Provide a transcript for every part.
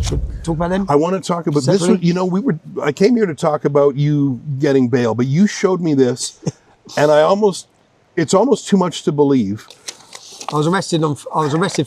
Talk about them. I want to talk about separately. this. You know, I came here to talk about you getting bail, but you showed me this, and it's almost too much to believe. I was arrested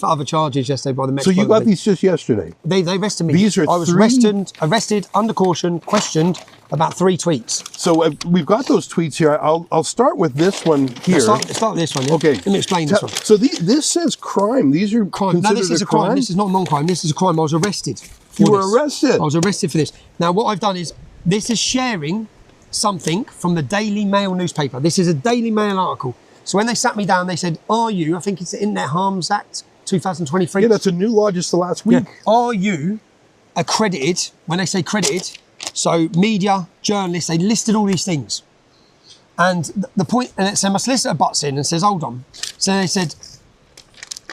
for other charges yesterday by the Mexico. So you got these just yesterday? They arrested me. These are I was arrested under caution, questioned about 3 tweets. So we've got those tweets here. I'll start with this one here. Let's start with this one. Yeah? Okay. Let me explain this one. So this says crime. These are Crime. No, this is a crime. This is not non-crime. This is a crime. I was arrested. You were arrested? I was arrested for this. Now, what I've done is, this is sharing something from the Daily Mail newspaper. This is a Daily Mail article. So when they sat me down, they said, are you, I think it's the Internet Harms Act 2023. Yeah, that's a new law just the last week. Yeah. Are you accredited? When they say credited, so media, journalists, they listed all these things. And the point, and so my solicitor butts in and says, hold on. So they said,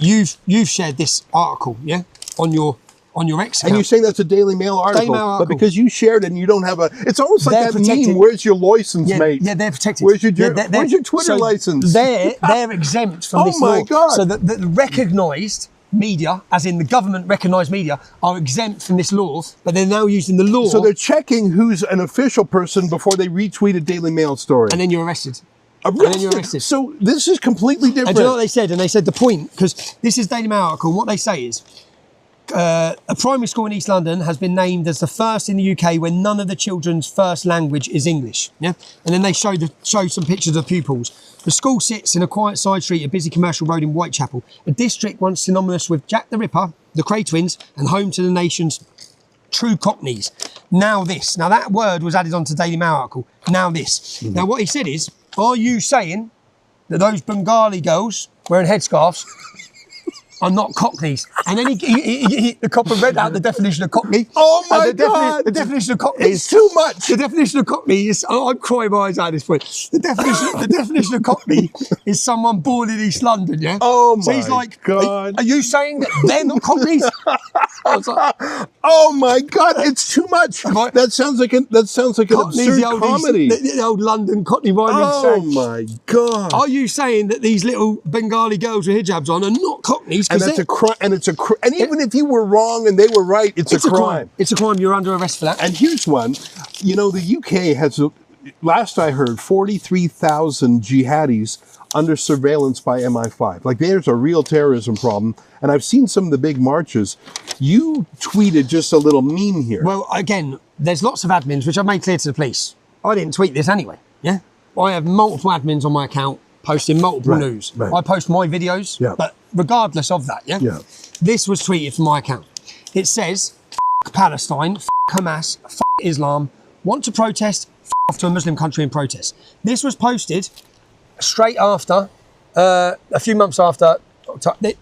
you've shared this article, yeah, on your X account. And you're saying that's a Daily Mail article, but because you shared it and you don't have it's almost like that meme, where's your license, mate? Yeah, they're protected. Where's your Twitter license? They're exempt from this law. Oh my God. So the recognised media, as in the government recognised media, are exempt from this law, but they're now using the law. So they're checking who's an official person before they retweet a Daily Mail story. And then you're arrested. And then you're arrested. So this is completely different. And do you know what they said? And they said the point, because this is Daily Mail article, and what they say is, a primary school in East London has been named as the first in the UK where none of the children's first language is English. Yeah, and then they show some pictures of pupils. The school sits in a quiet side street, a busy commercial road in Whitechapel, a district once synonymous with Jack the Ripper, the Cray twins, and home to the nation's true Cockneys. Now that word was added onto Daily Mail article. Now this. Mm-hmm. Now what he said is, are you saying that those Bengali girls wearing headscarves are not Cockneys? And then the copper read out the definition of Cockney. Oh my God! The definition of Cockney is too much. The definition of Cockney is, I'm crying my eyes out at this point. The definition of Cockney is someone born in East London, yeah? Oh my So he's like, God. Are you saying that they're not Cockneys? I was like, oh my God, it's too much. That sounds like an absurd comedy. The old London Cockney rhyming Oh my God. Are you saying that these little Bengali girls with hijabs on are not Cockneys? And that's a crime. And even if you were wrong and they were right, it's a crime. It's a crime. You're under arrest for that. And here's one. You know, the UK has, last I heard, 43,000 jihadis under surveillance by MI5. Like, there's a real terrorism problem. And I've seen some of the big marches. You tweeted just a little meme here. Well, again, there's lots of admins, which I've made clear to the police. I didn't tweet this anyway, yeah? I have multiple admins on my account posting multiple news. Right. I post my videos, but regardless of that, yeah? This was tweeted from my account. It says, F Palestine, F Hamas, F Islam, want to protest, F off to a Muslim country and protest. This was posted straight after, a few months after,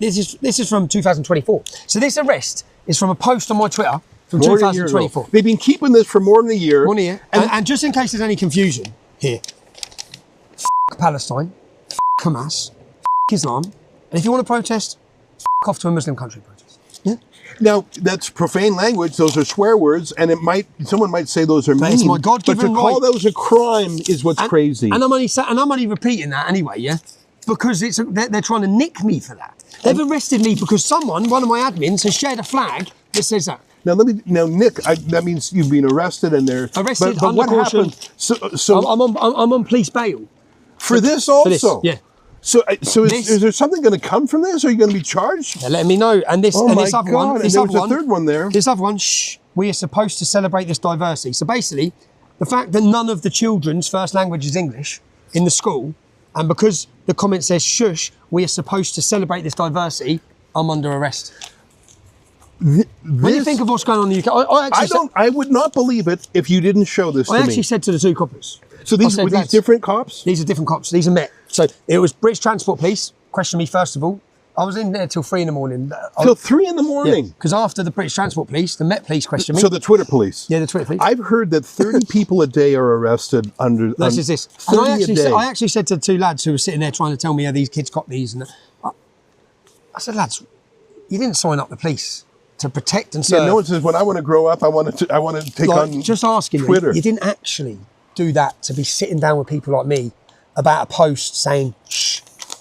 this is from 2024. So this arrest is from a post on my Twitter from 2024. They've been keeping this for more than a year. More than a year. And just in case there's any confusion here, F Palestine, F Hamas, F Islam, and if you want to protest, F off to a Muslim country and protest. Yeah. Now, that's profane language. Those are swear words, and someone might say those are mean. It's my God-given but to call those a crime is what's crazy. And I'm only repeating that anyway, yeah, because they're trying to nick me for that. They've arrested me because one of my admins, has shared a flag that says that. Now Nick, that means you've been arrested and they're arrested. But what happened? So I'm on police bail for this also. For this, yeah. So is there something going to come from this? Are you going to be charged? They're letting me know. And this, oh this other God. one, this and other there was one, a third one there. This other one, we are supposed to celebrate this diversity. So basically, the fact that none of the children's first language is English in the school, and because the comment says shush, we are supposed to celebrate this diversity, I'm under arrest. When you think of what's going on in the UK, I would not believe it if you didn't show this to me. I actually said to the two coppers. So these were these different cops? These are different cops. These are Met. So it was British Transport Police, questioned me first of all. I was in there till 3 in the morning. Till 3 in the morning? Because after the British Transport Police, the Met Police questioned me. So the Twitter police? Yeah, the Twitter police. I've heard that 30 people a day are arrested under... This is this. 30 a day. I actually said to the two lads who were sitting there trying to tell me how these kids got these. And I said, lads, you didn't sign up the police to protect and serve. Yeah, no one says, when I want to grow up, I want to take on just asking Twitter. You didn't actually do that to be sitting down with people like me about a post saying, shh,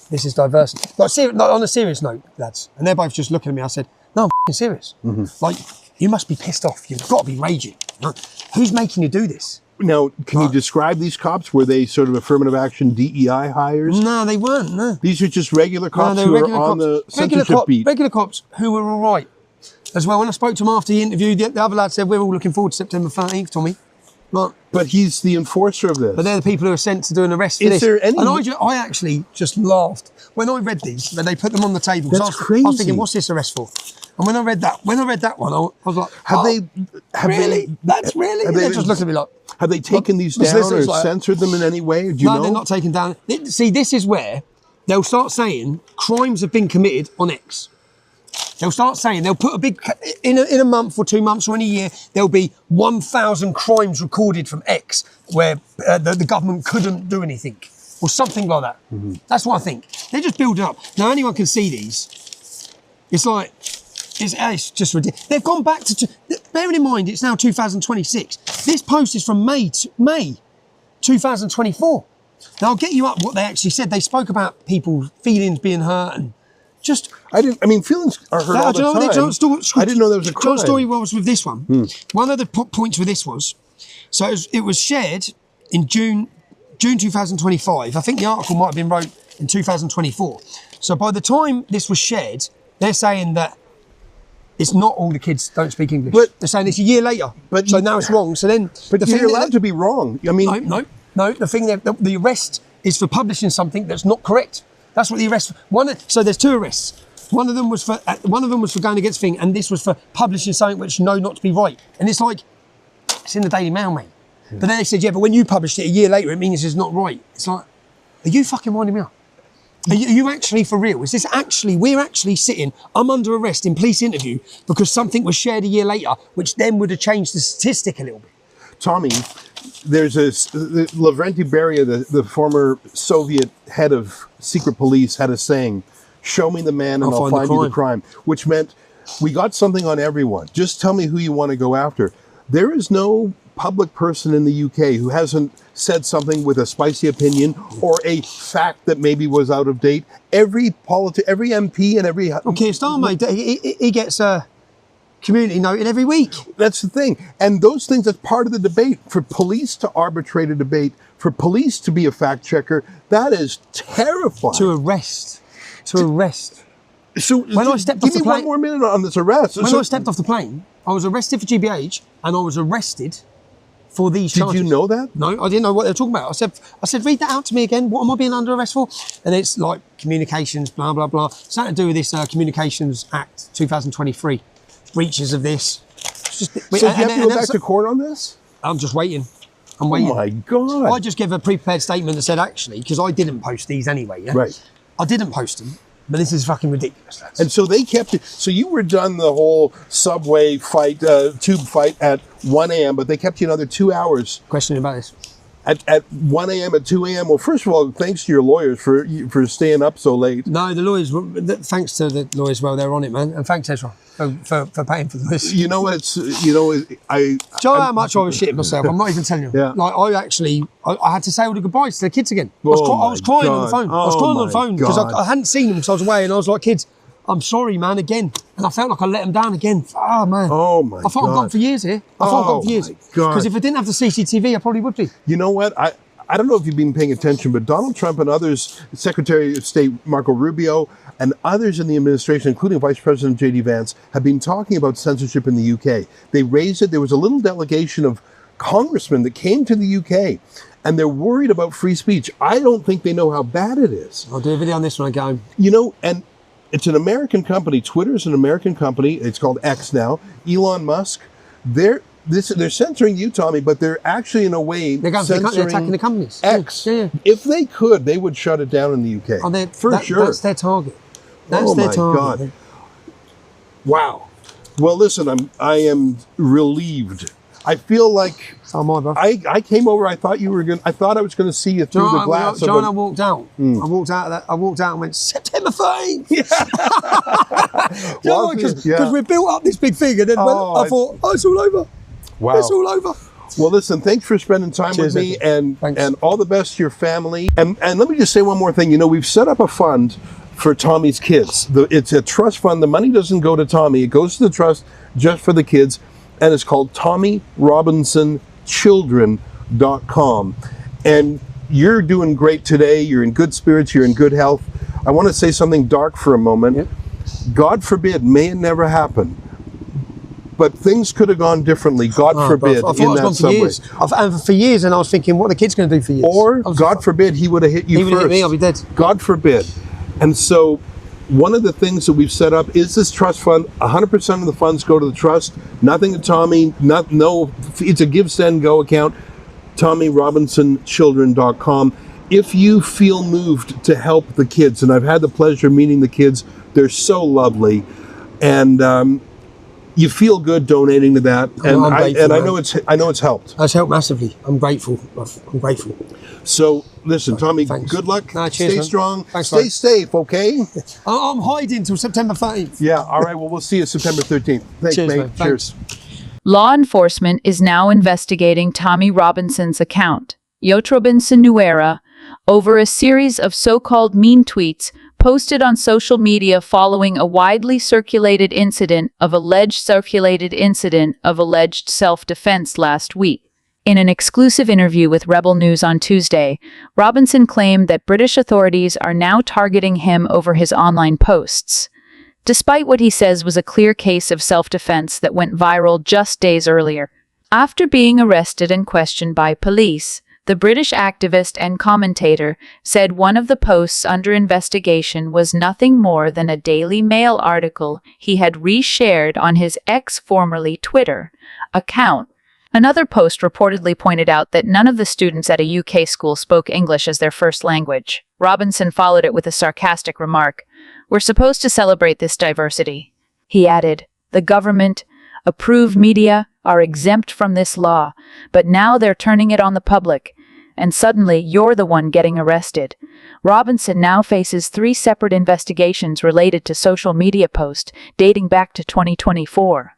this is diversity. Like on a serious note, lads. And they're both just looking at me. I said, no, I'm f***ing serious. Mm-hmm. Like, You must be pissed off. You've got to be raging. Who's making you do this? Now, can you describe these cops? Were they sort of affirmative action DEI hires? No, they weren't. No. These are just regular cops No, who regular are on cops. the censorship beat. Regular cops who were all right. As well, when I spoke to him after the interview, the other lad said, we're all looking forward to September 13th, Tommy. But he's the enforcer of this. But they're the people who are sent to do an arrest for Is this. there any- And I actually just laughed when I read these, when they put them on the table. That's I was crazy. thinking, what's this arrest for? And when I read that one, I was like, Really? That's really? Have They're they- just looking at me like, Have they taken these Listen, down or it's like- censored them in any way? Do you no, know? they're not taken down. See, this is where they'll start saying crimes have been committed on X. They'll start saying, they'll put a big, in a month or 2 months or in a year, there'll be 1,000 crimes recorded from X where the government couldn't do anything or something like that. Mm-hmm. That's what I think. They just build it up. Now, anyone can see these. It's like, it's just ridiculous. They've gone back to, bearing in mind, it's now 2026. This post is from May 2024. Now, I'll get you up what they actually said. They spoke about people's feelings being hurt and just... feelings are hurt all the time. I didn't know there was a crime. The story was with this one. One of the points with this was, so it was shared in June 2025. I think the article might have been wrote in 2024. So by the time this was shared, they're saying that it's not all the kids don't speak English. But they're saying it's a year later. But so now it's wrong. So then, but you're allowed to be wrong. I mean, no. The thing that the arrest is for publishing something that's not correct. That's what the arrest. So there's 2 arrests. One of them was for going against thing, and this was for publishing something which you know not to be right. And it's like, it's in the Daily Mail, mate. But then they said, yeah, but when you published it a year later, it means it's not right. It's like, are you fucking winding me up? Are you actually for real? Is this actually, we're actually sitting, I'm under arrest in police interview because something was shared a year later, which then would have changed the statistic a little bit. Tommy, there's Lavrenti Beria, the former Soviet head of secret police, had a saying, show me the man and I'll find you the crime, which meant we got something on everyone. Just tell me who you want to go after. There is no public person in the UK who hasn't said something with a spicy opinion or a fact that maybe was out of date. Every MP and every... Okay, Starmer, he gets a community noted every week. That's the thing. And those things, that's part of the debate. For police to arbitrate a debate, for police to be a fact checker, that is terrifying. To arrest. So when I stepped off the plane, give me one more minute on this arrest. When I stepped off the plane, I was arrested for GBH and I was arrested for these charges. Did you know that? No, I didn't know what they were talking about. I said, read that out to me again. What am I being under arrest for? And it's like communications, blah, blah, blah. Something to do with this Communications Act 2023. Breaches of this. So do you have to go back to court on this? I'm just waiting. I'm waiting. Oh my God. I just gave a pre-prepared statement that said, actually, because I didn't post these anyway. Yeah? Right. I didn't post them. But this is fucking ridiculous, lads. And so they kept it. So you were done the whole subway fight, tube fight at 1 a.m., but they kept you another 2 hours. Questioning about this. At 1 a.m., at 2 a.m. Well, first of all, thanks to your lawyers for staying up so late. No, the lawyers, thanks to the lawyers, well, they're on it, man. And thanks, Ezra, for paying for this. You know what? Do you know how much I was shitting myself? I'm not even telling you. Yeah. Like, I had to say all the goodbyes to the kids again. I Oh was crying God. on the phone. I was Oh crying on the my phone because God. I hadn't seen them because I was away, and I was like, kids, I'm sorry, man, again. And I felt like I let them down again. Oh, man. Oh my I thought I'm gone for years here. I thought I'm gone for years. Because if I didn't have the CCTV, I probably would be. You know what? I don't know if you've been paying attention, but Donald Trump and others, Secretary of State Marco Rubio and others in the administration, including Vice President J.D. Vance, have been talking about censorship in the UK. They raised it. There was a little delegation of congressmen that came to the UK, and they're worried about free speech. I don't think they know how bad it is. I'll do a video on this when I go home. You know, and it's an American company. Twitter is an American company. It's called X now. Elon Musk. They're censoring you, Tommy, but they're actually, in a way, they're attacking the companies. X. Yeah. If they could, they would shut it down in the UK. Oh, for sure. That's their target. That's their target. God. Wow. Well, listen, I am relieved. I feel like I came over. I thought I was going to see you through the glass. Joe and I walked out. I walked out and went, September 13th. Because we built up this big thing, and then I thought, it's all over. Wow. It's all over. Well, listen, thanks for spending time with me, and all the best to your family. And let me just say one more thing. You know, we've set up a fund for Tommy's kids. It's a trust fund. The money doesn't go to Tommy. It goes to the trust, just for the kids, and it's called TommyRobinsonChildren.com. And you're doing great today. You're in good spirits. You're in good health. I want to say something dark for a moment. Yep. God forbid, may it never happen, but things could have gone differently, God forbid, I thought in I was that gone for subway. years. And for years, and I was thinking, what are the kids going to do for years? Or, God forbid, he would have hit you He first. would have hit me, I'll be dead. God forbid. And so, one of the things that we've set up is this trust fund. 100% of the funds go to the trust. Nothing to Tommy. It's a give, send, go account. TommyRobinsonChildren.com. If you feel moved to help the kids, and I've had the pleasure of meeting the kids, they're so lovely, and you feel good donating to that, and I know it's helped. That's helped massively. I'm grateful. I'm grateful. So listen, Tommy, Thanks. good luck. Cheers, Stay man. strong. Thanks, Stay mate. safe, okay? I'm hiding till September 13th. Yeah, all right. Well, we'll see you September 13th. Thanks, Cheers, mate. man. Thanks. Cheers. Law enforcement is now investigating Tommy Robinson's account, Yotrobinson Nuera, over a series of so-called mean tweets posted on social media following a widely circulated incident of alleged self-defense last week. In an exclusive interview with Rebel News on Tuesday, Robinson claimed that British authorities are now targeting him over his online posts, despite what he says was a clear case of self-defense that went viral just days earlier. After being arrested and questioned by police, the British activist and commentator said one of the posts under investigation was nothing more than a Daily Mail article he had reshared on his X, formerly Twitter, account. Another post reportedly pointed out that none of the students at a UK school spoke English as their first language. Robinson followed it with a sarcastic remark, "We're supposed to celebrate this diversity." He added, "The government-approved media are exempt from this law, but now they're turning it on the public, and suddenly you're the one getting arrested." Robinson now faces 3 separate investigations related to social media posts dating back to 2024.